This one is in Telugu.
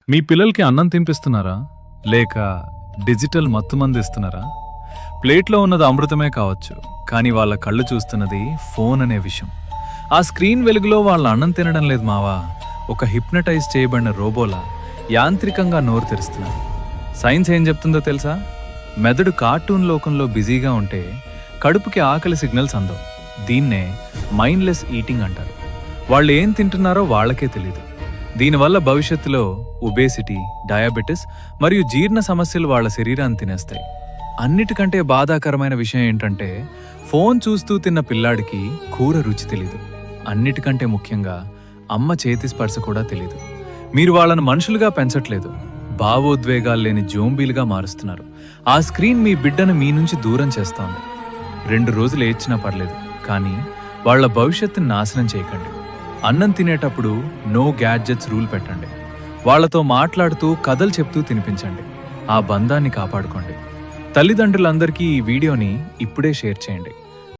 మీ పిల్లలకి అన్నం తినిపిస్తున్నారా లేక డిజిటల్ మత్తుమంది ఇస్తున్నారా? ప్లేట్లో ఉన్నది అమృతమే కావచ్చు, కానీ వాళ్ళ కళ్ళు చూస్తున్నది ఫోన్ అనే విషయం. ఆ స్క్రీన్ వెలుగులో వాళ్ళ అన్నం తినడం లేదు మావా, ఒక హిప్నటైజ్ చేయబడిన రోబోలా యాంత్రికంగా నోరు తెరుస్తున్నారు. సైన్స్ ఏం చెప్తుందో తెలుసా? మెదడు కార్టూన్ లోకంలో బిజీగా ఉంటే కడుపుకి ఆకలి సిగ్నల్స్ అందవు. దీన్నే మైండ్లెస్ ఈటింగ్ అంటారు. వాళ్ళు ఏం తింటున్నారో వాళ్ళకే తెలీదు. దీనివల్ల భవిష్యత్తులో ఒబేసిటీ, డయాబెటిస్ మరియు జీర్ణ సమస్యలు వాళ్ళ శరీరాన్ని తినేస్తాయి. అన్నిటికంటే బాధాకరమైన విషయం ఏంటంటే, ఫోన్ చూస్తూ తిన్న పిల్లాడికి కూర రుచి తెలీదు. అన్నిటికంటే ముఖ్యంగా అమ్మ చేతి స్పర్శ కూడా తెలీదు. మీరు వాళ్ళను మనుషులుగా పెంచట్లేదు, భావోద్వేగాలు లేని జోంబీలుగా మారుస్తున్నారు. ఆ స్క్రీన్ మీ బిడ్డను మీ నుంచి దూరం చేస్తోంది. 2 రోజులు ఏడ్చినా పర్లేదు, కానీ వాళ్ళ భవిష్యత్తుని నాశనం చేయకండి. అన్నం తినేటప్పుడు నో గ్యాడ్జెట్స్ రూల్ పెట్టండి. వాళ్లతో మాట్లాడుతూ కథలు చెప్తూ తినిపించండి. ఆ బంధాన్ని కాపాడుకోండి. తల్లిదండ్రులందరికీ ఈ వీడియోని ఇప్పుడే షేర్ చేయండి.